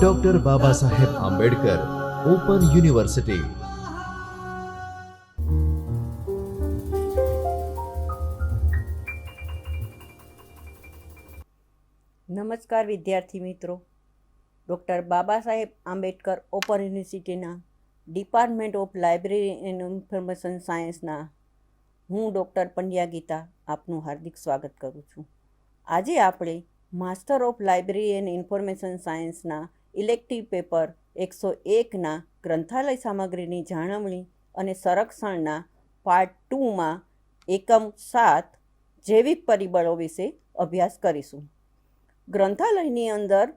Doctor Baba Saheb Ambedkar open university. નમસ્કાર વિદ્યાર્થી મિત્રો, ડૉક્ટર બાબા સાહેબ આંબેડકર ઓપન યુનિવર્સિટીના department of library and information સાયન્સના હું ડૉક્ટર પંડ્યા ગીતા આપનું હાર્દિક સ્વાગત કરું છું। આજે આપણે master of library and information સાયન્સના ઇલેક્ટિવ પેપર 101ના ગ્રંથાલય સામગ્રીની જાળવણી અને સંરક્ષણના પાર્ટ 2માં એકમ 7 જૈવિક પરિબળો વિશે અભ્યાસ કરીશું। ગ્રંથાલયની અંદર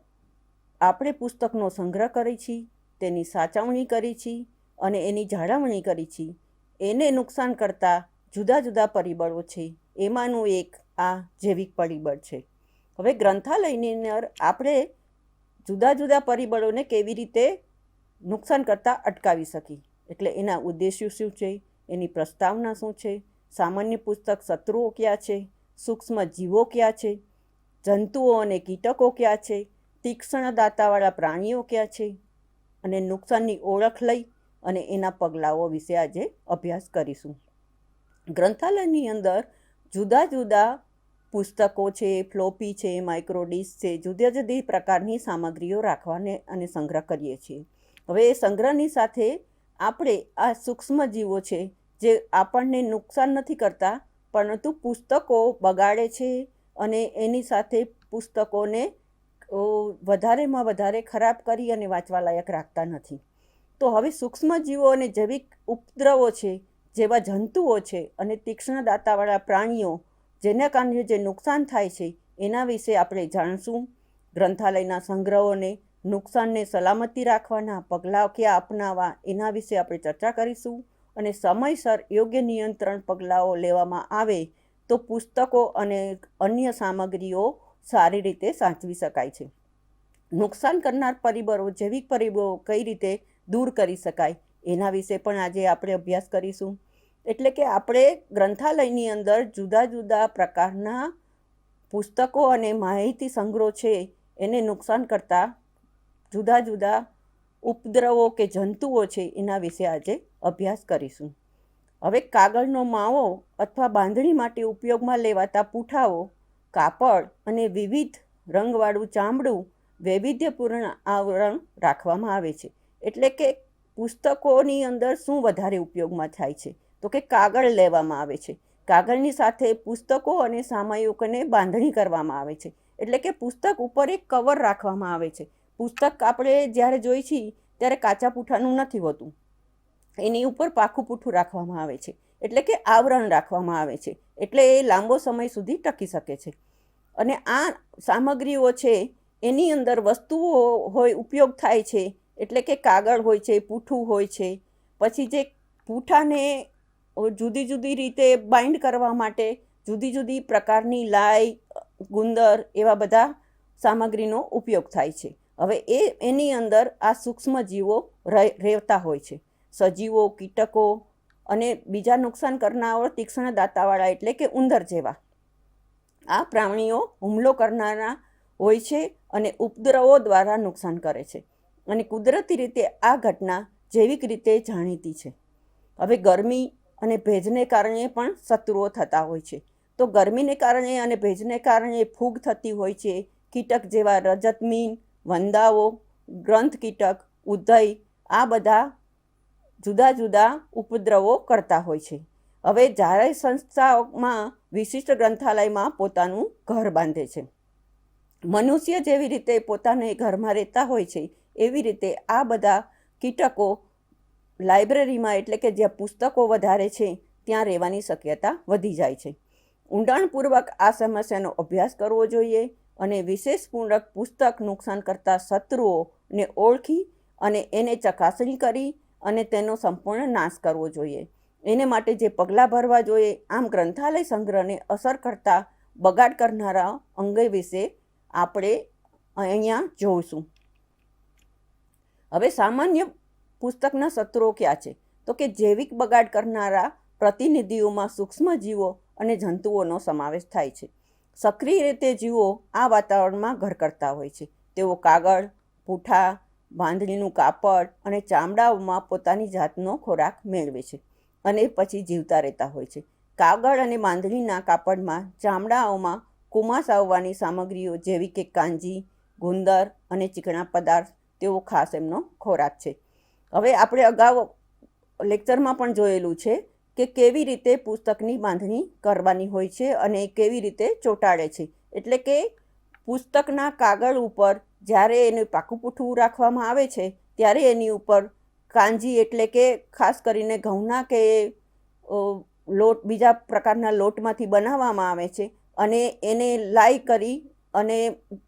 આપણે પુસ્તકનો સંગ્રહ કરી છીએ, તેની સાચવણી કરી છીએ અને એની જાળવણી કરી છીએ। એને નુકસાન કરતા જુદા જુદા પરિબળો છે, એમાંનું એક આ જૈવિક પરિબળ છે। હવે ગ્રંથાલયની અંદર આપણે જુદા જુદા પરિબળોને કેવી રીતે નુકસાન કરતાં અટકાવી શકીએ, એટલે એના ઉદ્દેશ્યો શું છે, એની પ્રસ્તાવના શું છે, સામાન્ય પુસ્તક શત્રુઓ ક્યાં છે, સૂક્ષ્મ જીવો ક્યાં છે, જંતુઓ અને કીટકો ક્યાં છે, તીક્ષ્ણ દાંતાવાળા પ્રાણીઓ ક્યાં છે, અને નુકસાનની ઓળખ લઈ અને એના પગલાઓ વિશે આજે અભ્યાસ કરીશું। ગ્રંથાલયની અંદર જુદા જુદા પુસ્તકો છે, ફ્લોપી છે, માઇક્રોડિસ્ક છે, જુદી જુદી પ્રકારની સામગ્રીઓ રાખવાને અને સંગ્રહ કરીએ છીએ। હવે એ સંગ્રહની સાથે આપણે આ સૂક્ષ્મ જીવો છે જે આપણને નુકસાન નથી કરતા, પરંતુ પુસ્તકો બગાડે છે અને એની સાથે પુસ્તકોને વધારેમાં વધારે ખરાબ કરી અને વાંચવા લાયક રાખતા નથી। તો હવે સૂક્ષ્મ જીવો અને જૈવિક ઉપદ્રવો છે, જેવા જંતુઓ છે અને તીક્ષ્ણ દાંતાવાળા પ્રાણીઓ જેના કારણે જે નુકસાન થાય છે એના વિશે આપણે જાણશું। ગ્રંથાલયના સંગ્રહોને નુકસાનને સલામતી રાખવાના પગલાં ક્યાં અપનાવવા એના વિશે આપણે ચર્ચા કરીશું, અને સમયસર યોગ્ય નિયંત્રણ પગલાઓ લેવામાં આવે તો પુસ્તકો અને અન્ય સામગ્રીઓ સારી રીતે સાચવી શકાય છે। નુકસાન કરનાર પરિબળો, જૈવિક પરિબળો કઈ રીતે દૂર કરી શકાય એના વિશે પણ આજે આપણે અભ્યાસ કરીશું। એટલે કે આપણે ગ્રંથાલયની અંદર જુદા જુદા પ્રકારના પુસ્તકો અને માહિતી સંગ્રહ છે એને નુકસાન કરતા જુદા જુદા ઉપદ્રવો કે જંતુઓ છે એના વિશે આજે અભ્યાસ કરીશું। હવે કાગળનો માવો અથવા બાંધણી માટે ઉપયોગમાં લેવાતા પૂંઠાઓ, કાપડ અને વિવિધ રંગવાળું ચામડું વૈવિધ્યપૂર્ણ આવરણ રાખવામાં આવે છે। એટલે કે પુસ્તકોની અંદર શું વધારે ઉપયોગમાં થાય છે, તો કે કાગળ લેવામાં આવે છે। કાગળની સાથે પુસ્તકો અને સામયિકોને બાંધણી કરવામાં આવે છે, એટલે કે પુસ્તક ઉપર એક કવર રાખવામાં આવે છે। પુસ્તક આપણે જ્યારે જોઈ છીએ ત્યારે કાચા પૂંઠાનું નથી હોતું, એની ઉપર પાકું પૂંઠું રાખવામાં આવે છે, એટલે કે આવરણ રાખવામાં આવે છે, એટલે એ લાંબો સમય સુધી ટકી શકે છે। અને આ સામગ્રીઓ છે એની અંદર વસ્તુઓ હોય ઉપયોગ થાય છે, એટલે કે કાગળ હોય છે, પૂંઠું હોય છે, પછી જે પૂંઠાને જુદી જુદી રીતે બાઇન્ડ કરવા માટે જુદી જુદી પ્રકારની લાઈ, ગુંદર એવા બધા સામગ્રીનો ઉપયોગ થાય છે। હવે એની અંદર આ સૂક્ષ્મ જીવો રહેતા હોય છે, સજીવો, કીટકો અને બીજા નુકસાન કરનારો તીક્ષ્ણ દાંતાવાળા એટલે કે ઉંદર જેવા આ પ્રાણીઓ હુમલો કરનારા હોય છે અને ઉપદ્રવો દ્વારા નુકસાન કરે છે, અને કુદરતી રીતે આ ઘટના જૈવિક રીતે જાણીતી છે। હવે ગરમી અને ભેજને કારણે પણ શત્રુઓ થતા હોય છે, તો ગરમીને કારણે અને ભેજને કારણે ફૂગ થતી હોય છે। કીટક જેવા રજતમીન, વંદાઓ, ગ્રંથ કીટક, ઉધઈ આ બધા જુદા જુદા ઉપદ્રવો કરતા હોય છે। હવે જ્યારે સંસ્થાઓમાં વિશિષ્ટ ગ્રંથાલયમાં પોતાનું ઘર બાંધે છે, મનુષ્ય જેવી રીતે પોતાને ઘરમાં રહેતા હોય છે એવી રીતે આ બધા કીટકો લાઇબ્રેરીમાં એટલે કે જ્યાં પુસ્તકો વધારે છે ત્યાં રહેવાની શક્યતા વધી જાય છે। ઊંડાણપૂર્વક આ સમસ્યાનો અભ્યાસ કરવો જોઈએ અને વિશેષપૂર્વક પુસ્તક નુકસાન કરતા શત્રુઓને ઓળખી અને એને ચકાસણી કરી અને તેનો સંપૂર્ણ નાશ કરવો જોઈએ। એને માટે જે પગલાં ભરવા જોઈએ, આમ ગ્રંથાલય સંગ્રહને અસર કરતા બગાડ કરનારા અંગે વિશે આપણે અહીંયા જોઈશું। હવે સામાન્ય પુસ્તકના શત્રુઓ ક્યાં છે, તો કે જૈવિક બગાડ કરનારા પ્રતિનિધિઓમાં સૂક્ષ્મજીવો અને જંતુઓનો સમાવેશ થાય છે। સક્રિય રીતે જીવો આ વાતાવરણમાં ઘર કરતા હોય છે, તેઓ કાગળ, પૂંઠા, બાંધણીનું કાપડ અને ચામડાઓમાં પોતાની જાતનો ખોરાક મેળવે છે અને પછી જીવતા રહેતા હોય છે. કાગળ અને બાંધણીના કાપડમાં ચામડાઓમાં કુમાસ આવવાની સામગ્રીઓ જેવી કે કાંજી, ગુંદર અને ચીકણા પદાર્થ તેઓ ખાસ એમનો ખોરાક છે. હવે આપણે અગાઉ લેક્ચરમાં પણ જોયેલું છે કે કેવી રીતે પુસ્તકની બાંધણી કરવાની હોય છે અને કેવી રીતે ચોંટાડે છે. એટલે કે પુસ્તકના કાગળ ઉપર જ્યારે એનું પાકું પૂઠું રાખવામાં આવે છે ત્યારે એની ઉપર કાંજી એટલે કે ખાસ કરીને ઘઉંના કે લોટ બીજા પ્રકારના લોટમાંથી બનાવવામાં આવે છે અને એને લાઈ કરી અને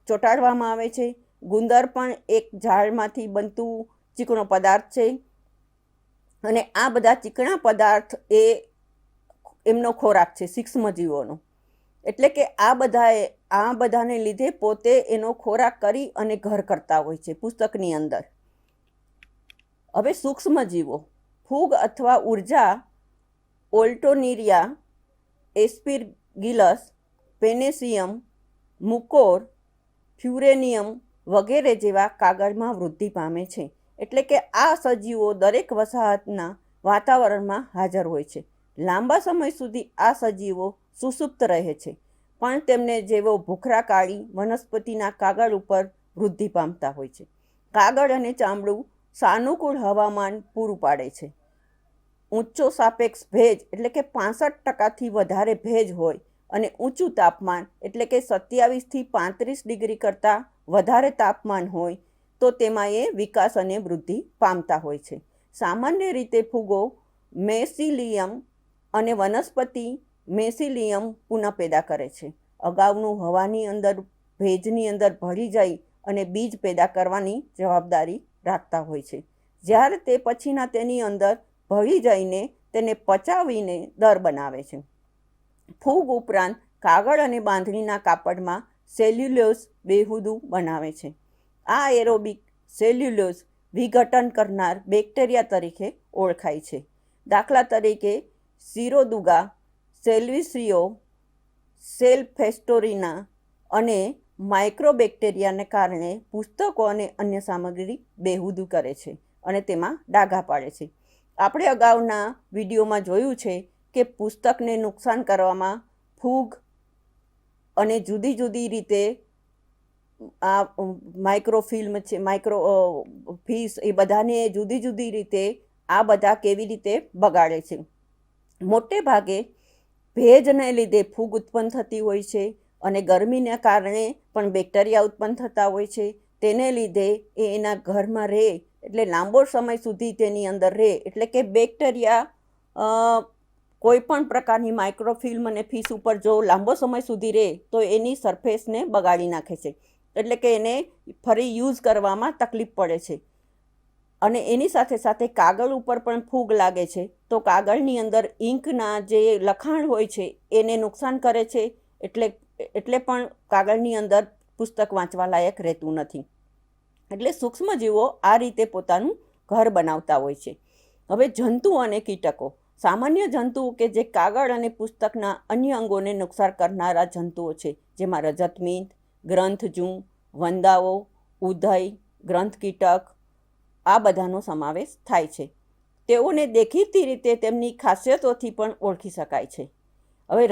ચોંટાડવામાં આવે છે. ગુંદર પણ એક ઝાડમાંથી બનતું ચીકણો પદાર્થ છે અને આ બધા ચીકણા પદાર્થ એ એમનો ખોરાક છે સૂક્ષ્મજીવોનો. એટલે કે આ બધાને લીધે પોતે એનો ખોરાક કરી અને ઘર કરતા હોય છે પુસ્તકની અંદર. હવે સૂક્ષ્મજીવો ફૂગ અથવા ઉર્જા ઓલ્ટોનીરિયા, એસ્પીરગિલસ, પેનેસિયમ, મુકોર, ફ્યુરેનિયમ વગેરે જેવા કાગળમાં વૃદ્ધિ પામે છે. એટલે કે આ સજીવો દરેક વસાહતના વાતાવરણમાં હાજર હોય છે. લાંબા સમય સુધી આ સજીવો સુષુપ્ત રહે છે પણ તેમને જેવો ભૂખરા કાળી વનસ્પતિના કાગળ ઉપર વૃદ્ધિ પામતા હોય છે. કાગળ અને ચામડું સાનુકૂળ હવામાન પૂરું પાડે છે. ઊંચો સાપેક્ષ ભેજ એટલે કે 65%થી વધારે ભેજ હોય અને ઊંચું તાપમાન એટલે કે 27થી 35 ડિગ્રી કરતાં વધારે તાપમાન હોય તો તેમાં એ વિકાસ અને વૃદ્ધિ પામતા હોય છે. સામાન્ય રીતે ફૂગો મેસિલિયમ અને વનસ્પતિ મેસિલિયમ પુનઃ પેદા કરે છે. અગાઉનું હવાની અંદર ભેજની અંદર ભળી જાય અને બીજ પેદા કરવાની જવાબદારી રાખતા હોય છે. જ્યારે તે પછીના તેની અંદર ભળી જઈને તેને પચાવીને દર બનાવે છે. ફૂગ ઉપરાંત કાગળ અને બાંધણીના કાપડમાં સેલ્યુલોઝ બેહુદું બનાવે છે. આ એરોબિક સેલ્યુલોઝ વિઘટન કરનાર બેક્ટેરિયા તરીકે ઓળખાય છે. દાખલા તરીકે સિરોદુગા, સેલ્વિસિયો, સેલ્ફેસ્ટોરિના અને માઇક્રોબેક્ટેરિયાને કારણે પુસ્તકો અને અન્ય સામગ્રી બેહુદું કરે છે અને તેમાં ડાઘા પાડે છે. આપણે અગાઉના વિડીયોમાં જોયું છે કે પુસ્તકને નુકસાન કરવામાં ફૂગ અને જુદી જુદી રીતે આ માઇક્રોફિલ્મ છે, ફિશ, એ બધાને જુદી જુદી રીતે આ બધા કેવી રીતે બગાડે છે. મોટે ભાગે ભેજને લીધે ફૂગ ઉત્પન્ન થતી હોય છે અને ગરમીને કારણે પણ બેક્ટેરિયા ઉત્પન્ન થતા હોય છે. તેને લીધે એ એના ઘરમાં રહે એટલે લાંબો સમય સુધી તેની અંદર રહે એટલે કે બેક્ટેરિયા કોઈ પણ પ્રકારની માઇક્રોફિલ્મ અને ફિશ ઉપર જો લાંબો સમય સુધી રહે તો એની સરફેસને બગાડી નાખે છે. એટલે કે એને ફરી યુઝ કરવામાં તકલીફ પડે છે. અને એની સાથે સાથે કાગળ ઉપર પણ ફૂગ લાગે છે તો કાગળની અંદર ઇંકના જે લખાણ હોય છે એને નુકસાન કરે છે. એટલે પણ કાગળની અંદર પુસ્તક વાંચવા લાયક રહેતું નથી. એટલે સૂક્ષ્મજીવો આ રીતે પોતાનું ઘર બનાવતા હોય છે. હવે જંતુઓ અને કીટકો. સામાન્ય જંતુઓ કે જે કાગળ અને પુસ્તકના અન્ય અંગોને નુકસાન કરનારા જંતુઓ છે જેમાં રજતમીન, ગ્રંથજૂ, વંદાઓ, ઉધઈ, ગ્રંથ કીટક આ બધાનો સમાવેશ થાય છે. તેઓને દેખીતી રીતે તેમની ખાસિયતોથી પણ ઓળખી શકાય છે. હવે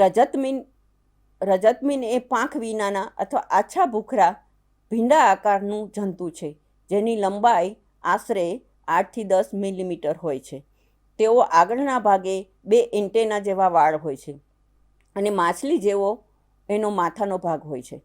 રજતમીન એ પાંખ વિનાના અથવા આછા ભૂખરા ભીંડા આકારનું જંતુ છે જેની લંબાઈ આશરે 8થી 10 મિલીમીટર હોય છે. તેઓ આગળના ભાગે 2 એન્ટેના જેવા વાળ હોય છે અને માછલી જેવો એનો માથાનો ભાગ હોય છે.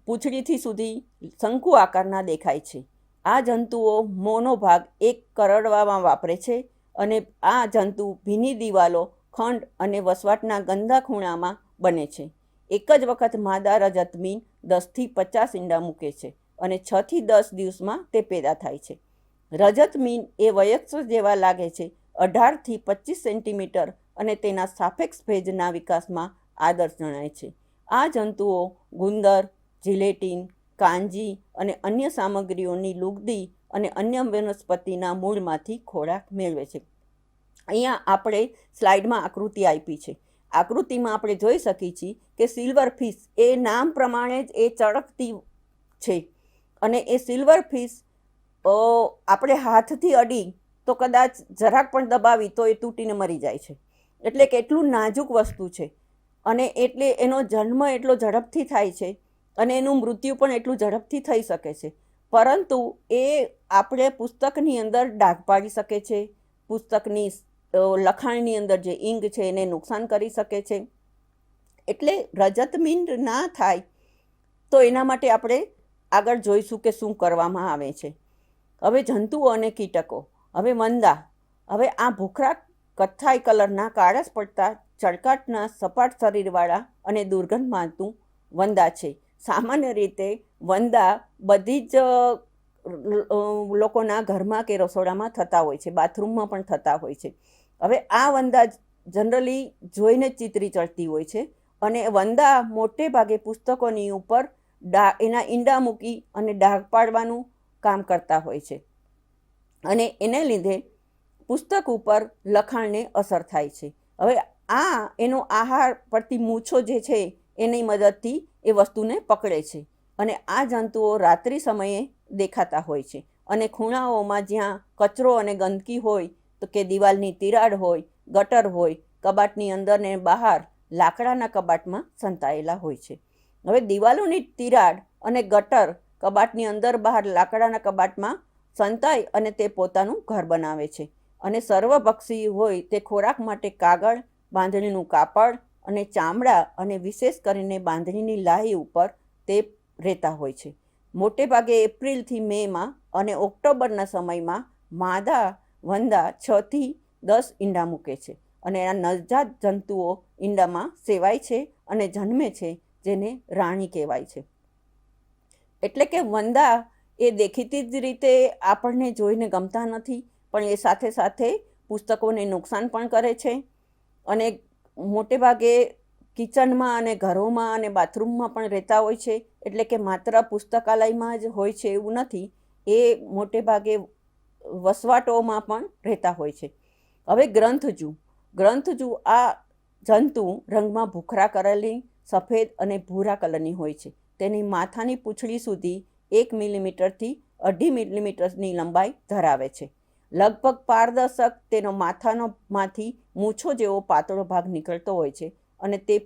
પૂંછડીથી સુધી શંકુ આકારના દેખાય છે. આ જંતુઓ મોંનો ભાગ એક કરડવામાં વાપરે છે અને આ જંતુ ભીની દિવાલો, ખંડ અને વસવાટના ગંદા ખૂણામાં બને છે. એક જ વખત માદા રજતમીન 10થી 50 ઈંડા મૂકે છે અને 6થી 10 દિવસમાં તે પેદા થાય છે. રજતમીન એ વયસ્ક જેવા લાગે છે, 18થી 25 સેન્ટીમીટર અને તેના સાપેક્ષ ભેજના વિકાસમાં આદર્શ જણાય છે. આ જંતુઓ ગુંદર, જિલેટીન, કાંજી અને અન્ય સામગ્રીઓની લુગદી અને અન્ય વનસ્પતિના મૂળમાંથી ખોરાક મેળવે છે. અહીંયા આપણે સ્લાઇડમાં આકૃતિ આપી છે. આકૃતિમાં આપણે જોઈ શકીએ છીએ કે સિલ્વર ફિશ એ નામ પ્રમાણે જ એ ચળકતી છે અને એ સિલ્વર ફિશ આપણે હાથથી અડી તો કદાચ જરાક પણ દબાવી તો એ તૂટીને મરી જાય છે. એટલે કે એટલું નાજુક વસ્તુ છે અને એટલે એનો જન્મ એટલો ઝડપથી થાય છે અને એનું મૃત્યુ પણ એટલું ઝડપથી થઈ શકે છે. પરંતુ એ આપણે પુસ્તકની અંદર ડાઘ પાડી શકે છે, પુસ્તકની લખાણની અંદર જે ઇંક છે એને નુકસાન કરી શકે છે. એટલે રજતમીંડ ના થાય તો એના માટે આપણે આગળ જોઈશું કે શું કરવામાં આવે છે. હવે જંતુઓ અને કીટકો. હવે વંદા. હવે આ ભૂખરા કથ્થાઈ કલરના કાળસ પડતા ચળકાટના સપાટ શરીરવાળા અને દુર્ગંધ મારતું વંદા છે. સામાન્ય રીતે વંદા બધી જ લોકોના ઘરમાં કે રસોડામાં થતા હોય છે, બાથરૂમમાં પણ થતા હોય છે. હવે આ વંદા જનરલી જોઈને જ ચીતરી ચડતી હોય છે અને વંદા મોટે ભાગે પુસ્તકોની ઉપર એના ઈંડા મૂકી અને ડાઘ પાડવાનું કામ કરતા હોય છે અને એને લીધે પુસ્તક ઉપર લખાણને અસર થાય છે. હવે આ એનો આહાર પડતી મૂછો જે છે એની મદદથી એ વસ્તુને પકડે છે અને આ જંતુઓ રાત્રિ સમયે દેખાતા હોય છે અને ખૂણાઓમાં જ્યાં કચરો અને ગંદકી હોય તો કે દિવાલની તિરાડ હોય, ગટર હોય, કબાટની અંદર ને બહાર લાકડાના કબાટમાં સંતાયેલા હોય છે. હવે દિવાલોની તિરાડ અને ગટર કબાટની અંદર બહાર લાકડાના કબાટમાં સંતાય અને તે પોતાનું ઘર બનાવે છે અને સર્વભક્ષી હોય તે ખોરાક માટે કાગળ, બાંધણીનું કાપડ અને ચામડા અને વિશેષ કરીને બાંધણીની લાહી ઉપર તે રહેતા હોય છે. મોટે ભાગે એપ્રિલથી મેમાં અને ઓક્ટોબરના સમયમાં માદા વંદા 6 થી 10 ઈંડા મૂકે છે અને આ નવજાત જંતુઓ ઈંડામાં સેવાય છે અને જન્મે છે, જેને રાણી કહેવાય છે. એટલે કે વંદા એ દેખીતી જ રીતે આપણને જોઈને ગમતા નથી, પણ એ સાથે સાથે પુસ્તકોને નુકસાન પણ કરે છે અને મોટે ભાગે કિચનમાં અને ઘરોમાં અને બાથરૂમમાં પણ રહેતા હોય છે. એટલે કે માત્ર પુસ્તકાલયમાં જ હોય છે એવું નથી, એ મોટે ભાગે વસવાટોમાં પણ રહેતા હોય છે. હવે ગ્રંથજુ. ગ્રંથજુ આ જંતુ રંગમાં ભૂખરા કરેલી, સફેદ અને ભૂરા કલરની હોય છે. તેની માથાની પૂંછડી સુધી 1 મિલીમીટરથી 2.5 મિલીમીટરની લંબાઈ ધરાવે છે. લગભગ પારદર્શક તેનો માથામાંથી મૂછો જેવો પાતળો ભાગ નીકળતો હોય છે અને તે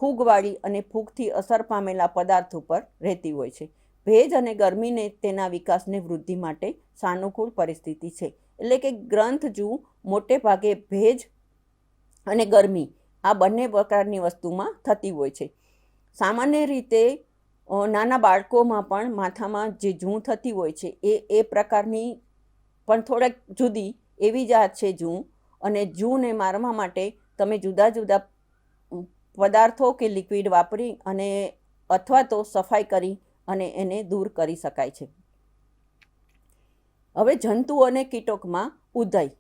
ફૂગવાળી અને ફૂગથી અસર પામેલા પદાર્થ ઉપર રહેતી હોય છે. ભેજ અને ગરમીને તેના વિકાસને વૃદ્ધિ માટે સાનુકૂળ પરિસ્થિતિ છે. એટલે કે ગ્રંથજુ મોટે ભાગે ભેજ અને ગરમી આ બંને પ્રકારની વસ્તુમાં થતી હોય છે. સામાન્ય રીતે નાના બાળકોમાં પણ માથામાં જે જૂં થતી હોય છે એ પ્રકારની પણ થોડાક જુદી એવી જાત છે જૂં, અને જૂંને મારવા માટે તમે જુદા જુદા પદાર્થો કે લિક્વિડ વાપરી અને અથવા તો સફાઈ કરી અને એને દૂર કરી શકાય છે. હવે જંતુ અને કીટકમાં ઉધઈ.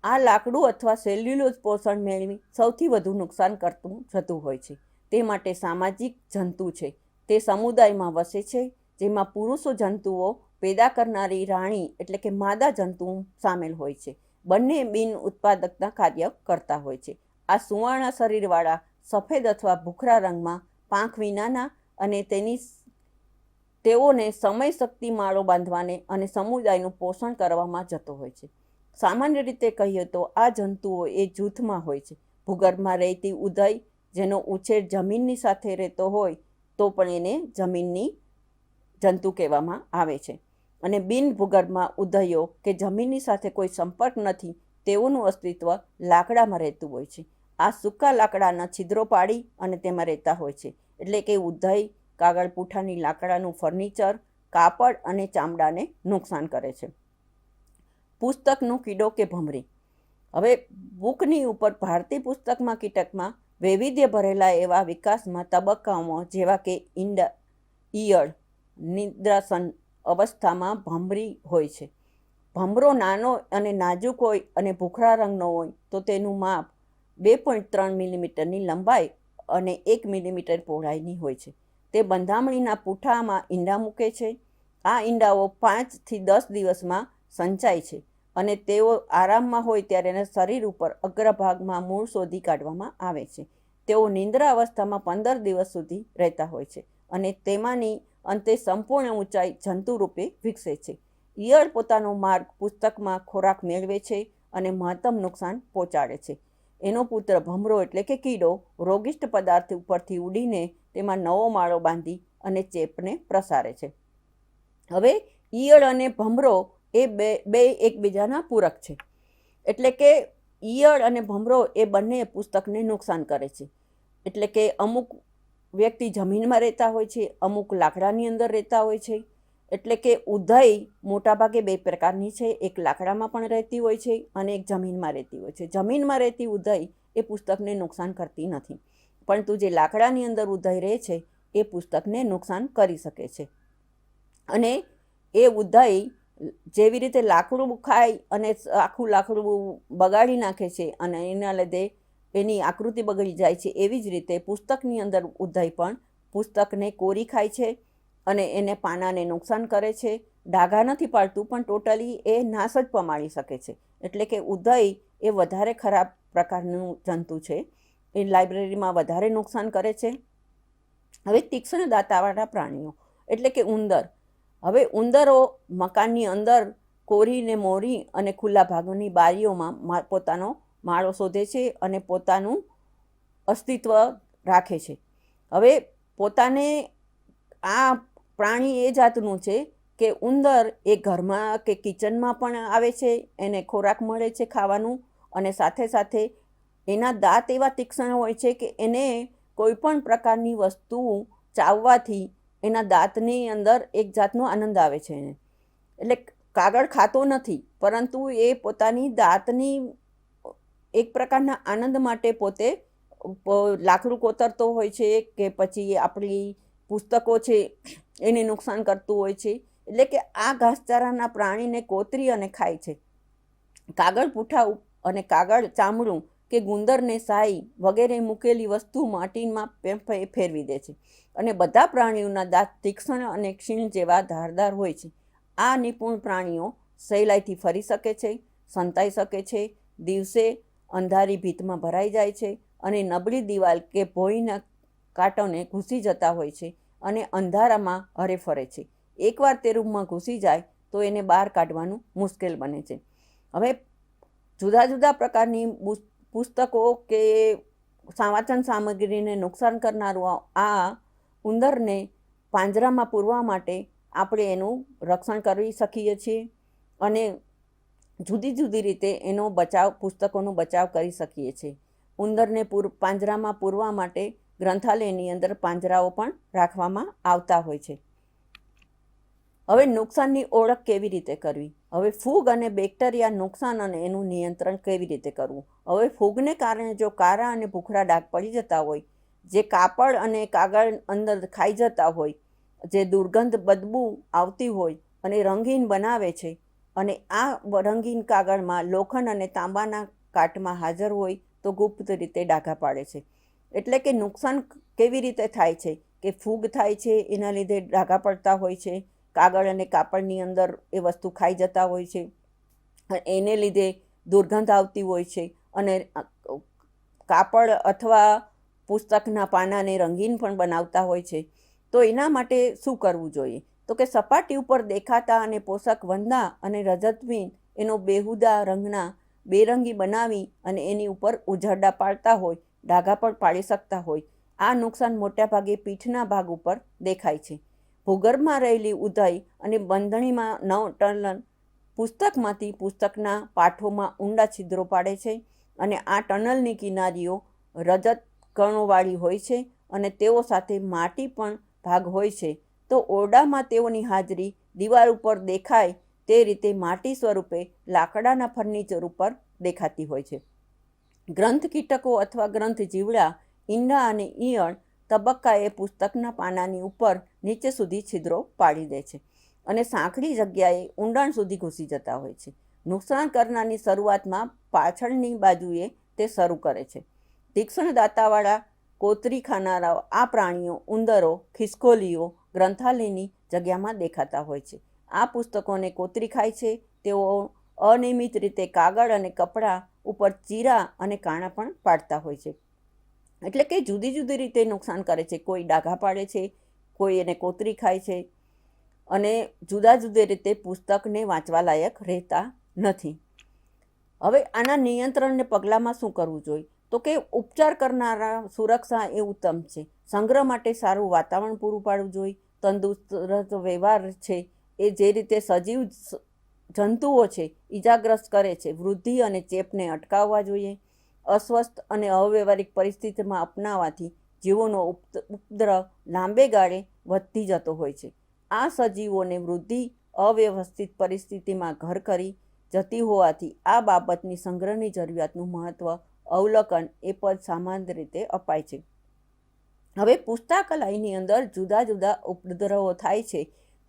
આ લાકડું અથવા સેલ્યુલોઝ પોષણ મેળવી સૌથી વધુ નુકસાન કરતું જતું હોય છે. તે માટે સામાજિક જંતુ છે. તે સમુદાયમાં વસે છે, જેમાં પુરુષો જંતુઓ પેદા કરનારી રાણી એટલે કે માદા જંતુ સામેલ હોય છે. બંને બિન ઉત્પાદકતા કાર્ય કરતા હોય છે. આ સુવર્ણ શરીરવાળા સફેદ અથવા ભૂખરા રંગમાં પાંખ વિનાના અને તેઓને સમય શક્તિ માળો બાંધવાને અને સમુદાયનું પોષણ કરવામાં જતો હોય છે. સામાન્ય રીતે કહીએ તો આ જંતુઓ એ જૂથમાં હોય છે. ભૂગર્ભમાં રહેતી ઉધઈ, જેનો ઉછેર જમીનની સાથે રહેતો હોય તો પણ એને જમીનની જંતુ કહેવામાં આવે છે. અને બિન ભૂગર્ભમાં ઉધઈઓ કે જમીનની સાથે કોઈ સંપર્ક નથી તેઓનું અસ્તિત્વ લાકડામાં રહેતું હોય છે. આ સૂકા લાકડાના છિદ્રો પાડી અને તેમાં રહેતા હોય છે. એટલે કે ઉધઈ કાગળ પૂંઠાની લાકડાનું ફર્નિચર, કાપડ અને ચામડાને નુકસાન કરે છે. પુસ્તકનું કીડો કે ભમરી. હવે બુકની ઉપર ભારતીય પુસ્તકમાં કીટકમાં વૈવિધ્ય ભરેલા એવા વિકાસમાં તબક્કાઓ જેવા કે ઈયળ, નિદ્રાસન અવસ્થામાં ભમરી હોય છે. ભમરો નાનો અને નાજુક હોય અને ભૂખરા રંગનો હોય તો તેનું માપ 2.3 મિલીમીટરની લંબાઈ અને 1 મિલીમીટર પહોળાઈની હોય છે. તે બંધામણીના પૂંઠામાં ઈંડા મૂકે છે. આ ઈંડાઓ 5 થી 10 દિવસમાં સંચાય છે અને તેઓ આરામમાં હોય ત્યારે એના શરીર ઉપર અગ્રભાગમાં મૂળ શોધી કાઢવામાં આવે છે. તેઓ નિંદ્રા અવસ્થામાં 15 દિવસ સુધી રહેતા હોય છે અને તેમાંની અંતે સંપૂર્ણ ઊંચાઈ જંતુ રૂપે વિકસે છે. ઈયળ પોતાનો માર્ગ પુસ્તકમાં ખોરાક મેળવે છે અને મહત્તમ નુકસાન પહોંચાડે છે. એનો પુત્ર ભમરો એટલે કે કીડો રોગિષ્ટ પદાર્થ ઉપરથી ઉડીને તેમાં નવો માળો બાંધી અને ચેપને પ્રસારે છે. હવે ઈયળ અને ભમરો એ બે એકબીજાના પૂરક છે. એટલે કે ઈયળ અને ભમરો એ બંને પુસ્તકને નુકસાન કરે છે. એટલે કે અમુક વ્યક્તિ જમીનમાં રહેતા હોય છે, અમુક લાકડાની અંદર રહેતા હોય છે. એટલે કે ઉધઈ મોટાભાગે બે પ્રકારની છે. એક લાકડામાં પણ રહેતી હોય છે અને એક જમીનમાં રહેતી હોય છે. જમીનમાં રહેતી ઉધઈ એ પુસ્તકને નુકસાન કરતી નથી, પરંતુ જે લાકડાની અંદર ઉધઈ રહે છે એ પુસ્તકને નુકસાન કરી શકે છે. અને એ ઉધઈ જેવી રીતે લાકડું ખાય અને આખું લાકડું બગાડી નાખે છે અને એના લીધે એની આકૃતિ બગડી જાય છે, એવી જ રીતે પુસ્તકની અંદર ઉધઈ પણ પુસ્તકને કોરી ખાય છે અને એને પાનાને નુકસાન કરે છે. ડાઘા નથી પાડતું, પણ ટોટલી એ નાશ જ પમાડી શકે છે. એટલે કે ઉધઈ એ વધારે ખરાબ પ્રકારનું જંતુ છે. એ લાઇબ્રેરીમાં વધારે નુકસાન કરે છે. હવે તીક્ષ્ણ દાંતાવાળા પ્રાણીઓ એટલે કે ઉંદર. હવે ઉંદરો મકાનની અંદર કોરીને મોરી અને ખુલ્લા ભાગોની બારીઓમાં પોતાનો માળો શોધે છે અને પોતાનું અસ્તિત્વ રાખે છે. હવે પોતાને આ પ્રાણી એ જાતનું છે કે ઉંદર એ ઘરમાં કે કિચનમાં પણ આવે છે, એને ખોરાક મળે છે ખાવાનું, અને સાથે સાથે એના દાંત એવા તીક્ષ્ણ હોય છે કે એને કોઈ પણ પ્રકારની વસ્તુ ચાવવાથી એના દાંતની અંદર એક જાતનો આનંદ આવે છે એને. એટલે કાગળ ખાતો નથી, પરંતુ એ પોતાની દાંતની એક પ્રકારના આનંદ માટે પોતે લાકડું કોતરતો હોય છે કે પછી આપણી પુસ્તકો છે એને નુકસાન કરતું હોય છે. એટલે કે આ ઘાસચારાના પ્રાણીને કોતરી અને ખાય છે. કાગળ પૂઠા અને કાગળ ચામડું કે ગુંદરને સાઈ વગેરે મૂકેલી વસ્તુ માટીમાં ફેરવી દે છે. અને બધા પ્રાણીઓના દાંત તીક્ષ્ણ અને ક્ષીણ જેવા ધારદાર હોય છે. આ નિપુણ પ્રાણીઓ સહેલાઈથી ફરી શકે છે, સંતાઈ શકે છે, દિવસે અંધારી ભીતમાં ભરાઈ જાય છે અને નબળી દિવાલ કે ભોંયના કાંટોને ઘૂસી જતા હોય છે અને અંધારામાં હરે ફરે છે. એકવાર તે રૂમમાં ઘૂસી જાય તો એને બહાર કાઢવાનું મુશ્કેલ બને છે. હવે જુદા જુદા પ્રકારની પુસ્તકો કે વાંચન સામગ્રીને નુકસાન કરનારું આ ઉંદરને પાંજરામાં પૂરવા માટે આપણે એનું રક્ષણ કરી શકીએ છીએ અને જુદી જુદી રીતે એનો બચાવ, પુસ્તકોનો બચાવ કરી શકીએ છીએ. ઉંદરને પાંજરામાં પૂરવા માટે ગ્રંથાલયની અંદર પાંજરાઓ પણ રાખવામાં આવતા હોય છે. હવે નુકસાનની ઓળખ કેવી રીતે કરવી? હવે ફૂગ અને બેક્ટેરિયા નુકસાન અને એનું નિયંત્રણ કેવી રીતે કરવું? હવે ફૂગને કારણે જો કાળા અને ભૂખરા ડાઘ પડી જતા હોય, જે કાપડ અને કાગળ અંદર ખાઈ જતા હોય, જે દુર્ગંધ બદબુ આવતી હોય અને રંગીન બનાવે છે, અને આ રંગીન કાગળમાં લોખંડ અને તાંબાના કાટમાં હાજર હોય તો ગુપ્ત રીતે ડાઘા પાડે છે. એટલે કે નુકસાન કેવી રીતે થાય છે કે ફૂગ થાય છે, એના લીધે ડાઘા પડતા હોય છે. કાગળ અને કાપડની અંદર એ વસ્તુ ખાઈ જતા હોય છે, એને લીધે દુર્ગંધ આવતી હોય છે અને કાપડ અથવા પુસ્તકના પાનાને રંગીન પણ બનાવતા હોય છે. તો એના માટે શું કરવું જોઈએ? તો કે સપાટી ઉપર દેખાતા અને પોષક વંદા અને રજતવીન એનો બેહુદા રંગના બેરંગી બનાવી અને એની ઉપર ઉઝરડા પાડતા હોય, ડાઘા પણ પાડી શકતા હોય. આ નુકસાન મોટાભાગે પીઠના ભાગ ઉપર દેખાય છે. ભૂગર્ભમાં રહેલી ઉધઈ અને બંધણીમાં ટનલ પુસ્તકમાંથી પુસ્તકના પાઠોમાં ઊંડા છિદ્રો પાડે છે અને આ ટનલની કિનારીઓ રજત કણોવાળી હોય છે અને તેઓ સાથે માટી પણ ભાગ હોય છે. તો ઓરડામાં તેઓની હાજરી દિવાલ ઉપર દેખાય તે રીતે માટી સ્વરૂપે લાકડાના ફર્નિચર ઉપર દેખાતી હોય છે. ગ્રંથ કીટકો અથવા ગ્રંથ જીવડા, ઈંડા અને ઈયળ તબક્કાએ પુસ્તકના પાનાની ઉપર નીચે સુધી છિદ્રો પાડી દે છે અને સાંકડી જગ્યાએ ઊંડાણ સુધી ઘૂસી જતા હોય છે. નુકસાન કરનારની શરૂઆતમાં પાછળની બાજુએ તે શરૂ કરે છે. તીક્ષ્ણ દાંતાવાળા કોતરી ખાનારાઓ આ પ્રાણીઓ ઉંદરો, ખિસકોલીઓ ગ્રંથાલયની જગ્યામાં દેખાતા હોય છે. આ પુસ્તકોને કોતરી ખાય છે. તેઓ અનિયમિત રીતે કાગળ અને કપડાં ઉપર ચીરા અને કાણા પણ પાડતા હોય છે. એટલે કે જુદી જુદી રીતે નુકસાન કરે છે. કોઈ ડાઘા પાડે છે, કોઈ એને કોતરી ખાય છે અને જુદા જુદી રીતે પુસ્તકને વાંચવા લાયક રહેતા નથી. હવે આના નિયંત્રણને પગલાંમાં શું કરવું જોઈએ? તો કે ઉપચાર કરનારા સુરક્ષા એ ઉત્તમ છે. સંગ્રહ માટે સારું વાતાવરણ પૂરું પાડવું જોઈએ. તંદુરસ્ત વ્યવહાર છે એ જે રીતે સજીવ જંતુઓ છે ઈજાગ્રસ્ત કરે છે, વૃદ્ધિ અને ચેપને અટકાવવા જોઈએ. અસ્વસ્થ અને અવ્યવહારિક પરિસ્થિતિમાં અપનાવવાથી જીવોનો ઉપદ્રવ લાંબે ગાળે વધતી જતો હોય છે. આ સજીવોને વૃદ્ધિ અવ્યવસ્થિત પરિસ્થિતિમાં ઘર કરી જતી હોવાથી આ બાબતની સંગ્રહની જરૂરિયાતનું મહત્ત્વ અવલોકન એ પદ સામાન્ય રીતે અપાય છે. હવે પુસ્તકાલયની અંદર જુદા જુદા ઉપદ્રવો થાય છે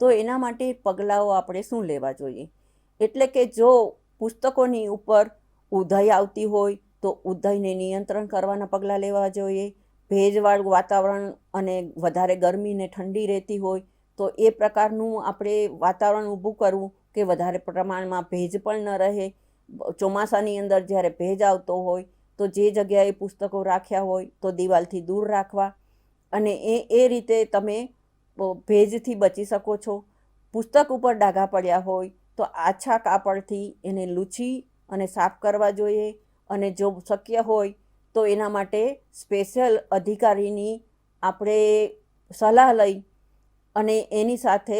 તો એના માટે પગલાઓ આપણે શું લેવા જોઈએ? એટલે કે જો પુસ્તકોની ઉપર ઉધઈ આવતી હોય તો ઉધઈને નિયંત્રણ કરવાના પગલાં લેવા જોઈએ. ભેજવાળું વાતાવરણ અને વધારે ગરમી ને ઠંડી રહેતી હોય તો એ પ્રકારનું આપણે વાતાવરણ ઊભું કરવું કે વધારે પ્રમાણમાં ભેજ પણ ન રહે. ચોમાસાની અંદર જ્યારે ભેજ આવતો હોય તો જે જગ્યાએ પુસ્તકો રાખ્યા હોય તો દિવાલથી દૂર રાખવા અને એ રીતે તમે ભેજથી બચી શકો છો. પુસ્તક ઉપર ડાઘા પડ્યા હોય તો આછા કાપડથી એને લૂછી અને સાફ કરવા જોઈએ અને જો શક્ય હોય તો એના માટે સ્પેશિયલ અધિકારીની આપણે સલાહ લઈ અને એની સાથે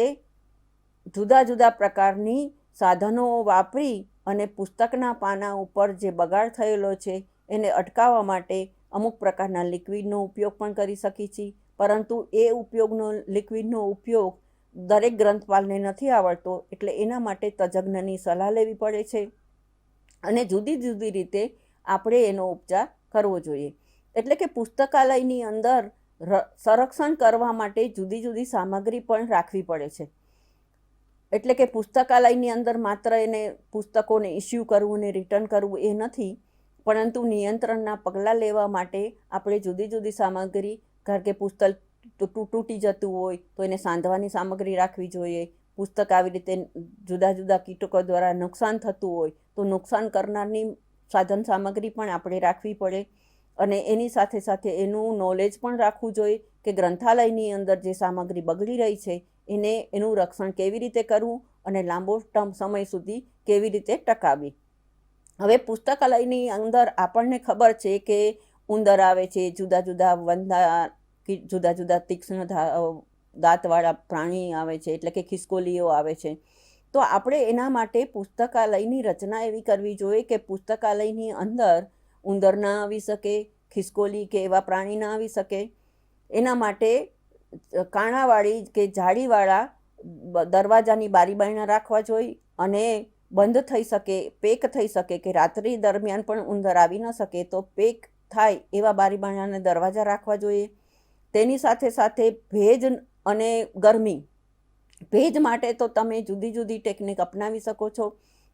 જુદા જુદા પ્રકારની સાધનો વાપરી અને પુસ્તકના પાના ઉપર જે બગાડ થયેલો છે એને અટકાવવા માટે અમુક પ્રકારના લિક્વિડનો ઉપયોગ પણ કરી શકીએ છીએ. પરંતુ એ લિક્વિડનો ઉપયોગ દરેક ગ્રંથપાલને નથી આવડતો એટલે એના માટે તજજ્ઞની સલાહ લેવી પડે છે અને જુદી જુદી રીતે આપણે એનો ઉપચાર કરવો જોઈએ. એટલે કે પુસ્તકાલયની અંદર સંરક્ષણ કરવા માટે જુદી જુદી સામગ્રી પણ રાખવી પડે છે. એટલે કે પુસ્તકાલયની અંદર માત્ર એને પુસ્તકોને ઇસ્યુ કરવું ને રિટર્ન કરવું એ નથી, પરંતુ નિયંત્રણના પગલાં લેવા માટે આપણે જુદી જુદી સામગ્રી, કારણ કે પુસ્તક તૂટી જતું હોય તો એને સાંધવાની સામગ્રી રાખવી જોઈએ. પુસ્તક આવી રીતે જુદા જુદા કીટકો દ્વારા નુકસાન થતું હોય તો નુકસાન કરનારની સાધન સામગ્રી પણ આપણે રાખવી પડે અને એની સાથે સાથે એનું નોલેજ પણ રાખવું જોઈએ કે ગ્રંથાલયની અંદર જે સામગ્રી બગડી રહી છે એનું રક્ષણ કેવી રીતે કરવું અને લાંબો સમય સુધી કેવી રીતે ટકાવવી. હવે પુસ્તકાલયની અંદર આપણને ખબર છે કે ઉંદર આવે છે, જુદા જુદા જુદા જુદા તીક્ષ્ણ દાંતવાળા પ્રાણી આવે છે, એટલે કે ખિસકોલીઓ આવે છે. તો આપણે એના માટે પુસ્તકાલયની રચના એવી કરવી જોઈએ કે પુસ્તકાલયની અંદર ઉંદર ના આવી શકે, ખિસકોલી કે એવા પ્રાણી ના આવી શકે. એના માટે કાણાવાળી કે જાળીવાળા દરવાજાની બારી બારણા રાખવા જોઈએ અને બંધ થઈ શકે, પેક થઈ શકે કે રાત્રિ દરમિયાન પણ ઉંદર આવી ન શકે તો પેક થાય એવા બારી બારણાને દરવાજા રાખવા જોઈએ. તેની સાથે સાથે ભેજ અને ગરમી, ભેજ માટે તો તમે જુદી જુદી ટેકનિક અપનાવી શકો છો.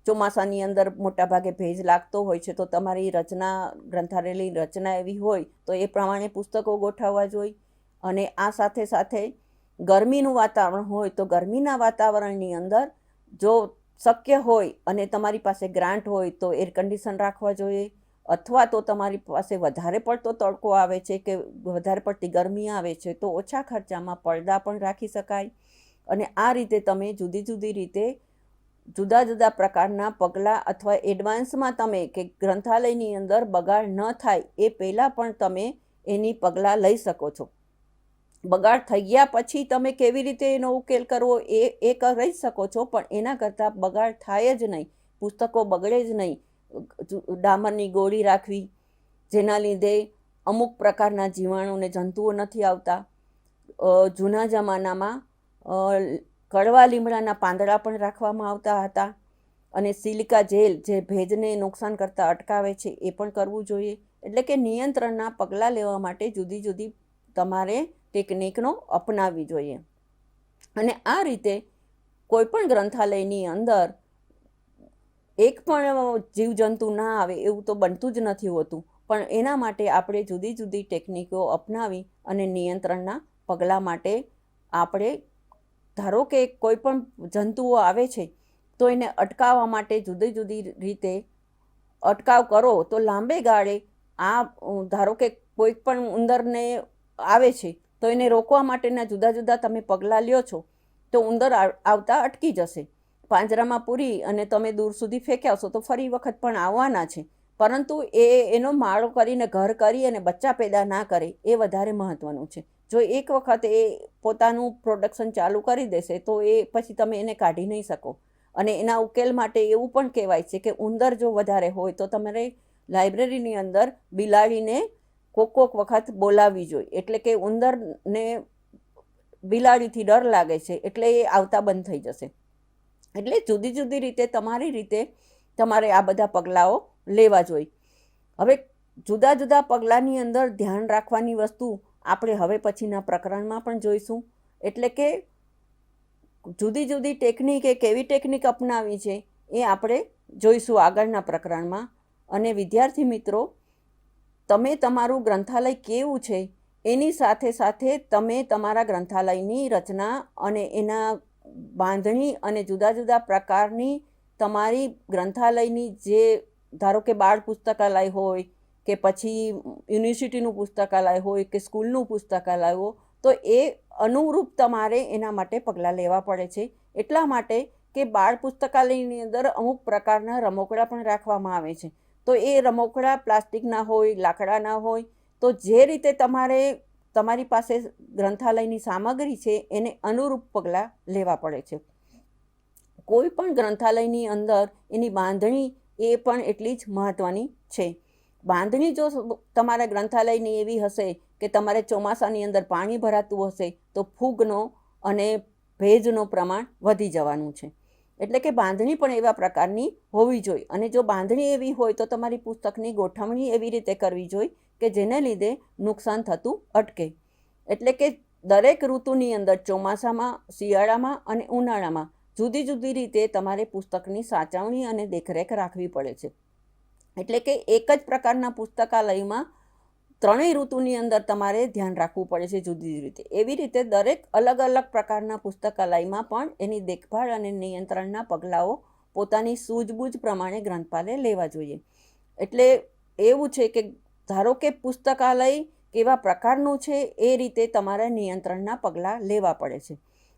ચોમાસાની અંદર મોટાભાગે ભેજ લાગતો હોય છે તો તમારી ગ્રંથાલયની રચના એવી હોય તો એ પ્રમાણે પુસ્તકો ગોઠવવા જોઈએ. અને આ સાથે સાથે ગરમીનું વાતાવરણ હોય તો ગરમીના વાતાવરણની અંદર જો શક્ય હોય અને તમારી પાસે ગ્રાન્ટ હોય તો એર કન્ડિશન રાખવા જોઈએ, અથવા તો તમારી પાસે વધારે પડતો તડકો આવે છે કે વધારે પડતી ગરમી આવે છે તો ઓછા ખર્ચામાં પડદા પણ રાખી શકાય. અને આ રીતે તમે જુદી જુદી રીતે જુદા જુદા પ્રકારના પગલાં અથવા એડવાન્સમાં તમે કે ગ્રંથાલયની અંદર બગાડ ન થાય એ પહેલાં પણ તમે એની પગલાં લઈ શકો છો. બગાડ થઈ ગયા પછી તમે કેવી રીતે એનો ઉકેલ કરવો એ કરી શકો છો, પણ એના કરતાં બગાડ થાય જ નહીં, પુસ્તકો બગડે જ નહીં. ડામરની ગોળી રાખવી જેના લીધે અમુક પ્રકારના જીવાણુને જંતુઓ નથી આવતા. જૂના જમાનામાં કડવા લીમડાના પાંદડા પણ રાખવામાં આવતા હતા અને સિલિકા જેલ જે ભેજને નુકસાન કરતાં અટકાવે છે એ પણ કરવું જોઈએ. એટલે કે નિયંત્રણના પગલાં લેવા માટે જુદી જુદી તમારે ટેકનિકનો અપનાવવી જોઈએ. અને આ રીતે કોઈ પણ ગ્રંથાલયની અંદર એક પણ જીવજંતુ ના આવે એવું તો બનતું જ નથી હોતું, પણ એના માટે આપણે જુદી જુદી ટેકનિકો અપનાવી અને નિયંત્રણના પગલાં માટે આપણે, ધારો કે કોઈ પણ જંતુઓ આવે છે તો એને અટકાવવા માટે જુદી જુદી રીતે અટકાવ કરો તો લાંબે ગાળે ધારો કે કોઈ પણ ઉંદરને આવે છે તો તો એને રોકવા માટેના જુદા જુદા તમે પગલાં લ્યો છો તો ઉંદર આવતા અટકી જશે. પાંજરામાં પૂરી અને તમે દૂર સુધી ફેંકી આવશો તો ફરી વખત પણ આવવાના છે, પરંતુ એનો માળો કરીને ઘર કરી અને બચ્ચા પેદા ના કરે એ વધારે મહત્ત્વનું છે. જો એક વખત એ પોતાનું પ્રોડક્શન ચાલુ કરી દેશે તો એ પછી તમે એને કાઢી નહીં શકો. અને એના ઉકેલ માટે એવું પણ કહેવાય છે કે ઉંદર જો વધારે હોય તો તમારે લાઇબ્રેરીની અંદર બિલાડીને કોક વખત બોલાવવી જોઈએ. એટલે કે ઉંદરને બિલાડીથી ડર લાગે છે એટલે એ આવતા બંધ થઈ જશે. એટલે જુદી જુદી રીતે તમારે આ બધા પગલાઓ લેવા જોઈએ. હવે જુદા જુદા પગલાંની અંદર ધ્યાન રાખવાની વસ્તુ આપણે હવે પછીના પ્રકરણમાં પણ જોઈશું. એટલે કે જુદી જુદી ટેકનિક એ કેવી ટેકનિક અપનાવી છે એ આપણે જોઈશું આગળના પ્રકરણમાં. અને વિદ્યાર્થી મિત્રો, તમે તમારું ગ્રંથાલય કેવું છે એની સાથે સાથે તમે તમારા ગ્રંથાલયની રચના અને એના બાંધણી અને જુદા જુદા પ્રકારની તમારી ગ્રંથાલયની જે ધારો કે બાળ પુસ્તકાલય હોય કે પછી યુનિવર્સિટીનું પુસ્તકાલય હોય કે સ્કૂલનું પુસ્તકાલય હોય તો એ અનુરૂપ તમારે એના માટે પગલાં લેવા પડે છે. એટલા માટે કે બાળ પુસ્તકાલયની અંદર અમુક પ્રકારના રમકડા પણ રાખવામાં આવે છે. તો એ રમકડા પ્લાસ્ટિકના હોય, લાકડાના હોય, તો જે રીતે તમારી પાસે ગ્રંથાલયની સામગ્રી છે એને અનુરૂપ પગલાં લેવા પડે છે. કોઈ પણ ગ્રંથાલયની અંદર એની બાંધણી એ પણ એટલી જ મહત્ત્વની છે. બાંધણી જો તમારા ગ્રંથાલયની એવી હશે કે તમારે ચોમાસાની અંદર પાણી ભરાતું હશે તો ફૂગનો અને ભેજનું પ્રમાણ વધી જવાનું છે. એટલે કે બાંધણી પણ એવા પ્રકારની હોવી જોઈએ. અને જો બાંધણી એવી હોય તો તમારી પુસ્તકની ગોઠવણી એવી રીતે કરવી જોઈએ કે જેને લીધે નુકસાન થતું અટકે. એટલે કે દરેક ઋતુની અંદર ચોમાસામાં, શિયાળામાં અને ઉનાળામાં જુદી જુદી રીતે તમારે પુસ્તકની સાચવણી અને દેખરેખ રાખવી પડે છે. એટલે કે એક જ પ્રકારના પુસ્તકાલયમાં ત્રણેય ઋતુની અંદર તમારે ધ્યાન રાખવું પડે છે જુદી જુદી રીતે. એવી રીતે દરેક અલગ અલગ પ્રકારના પુસ્તકાલયમાં પણ એની દેખભાળ અને નિયંત્રણના પગલાઓ પોતાની સૂઝબૂઝ પ્રમાણે ગ્રંથપાલે લેવા જોઈએ. એટલે એવું છે કે ધારો કે પુસ્તકાલય કેવા પ્રકારનું છે એ રીતે તમારે નિયંત્રણના પગલાં લેવા પડે છે.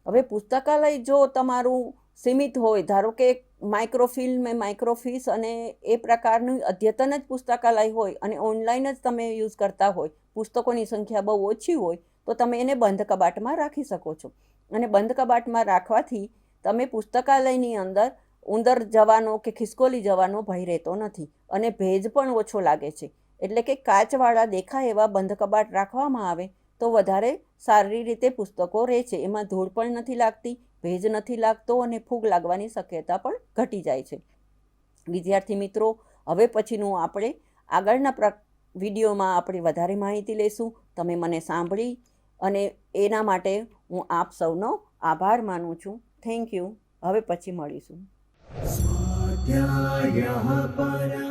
હવે પુસ્તકાલય જો તમારું સીમિત હોય, ધારો કે માઇક્રોફિલ્મ, માઇક્રોફિશ અને એ પ્રકારનું અદ્યતન જ પુસ્તકાલય હોય અને ઓનલાઈન જ તમે યુઝ કરતા હોય, પુસ્તકોની સંખ્યા બહુ ઓછી હોય, તો તમે એને બંધ કબાટમાં રાખી શકો છો. અને બંધ કબાટમાં રાખવાથી તમે પુસ્તકાલયની અંદર ઉંદર જવાનો કે ખિસકોલી જવાનો ભય રહેતો નથી અને ભેજ પણ ઓછો લાગે છે. એટલે કે કાચવાળા દેખાય એવા બંધ કબાટ રાખવામાં આવે તો વધારે સારી રીતે પુસ્તકો રહે છે. એમાં ધૂળ પણ નથી લાગતી, ભેજ નથી લાગતો અને ફૂગ લાગવાની શક્યતા પણ ઘટી જાય છે. વિદ્યાર્થી મિત્રો, હવે પછીનું આપણે આગળના વિડીયોમાં આપણે વધારે માહિતી લઈશું. તમે મને સાંભળી અને એના માટે હું આપ સૌનો આભાર માનું છું. Thank you. હવે પછી મળીશું. स्वाध्यायः परः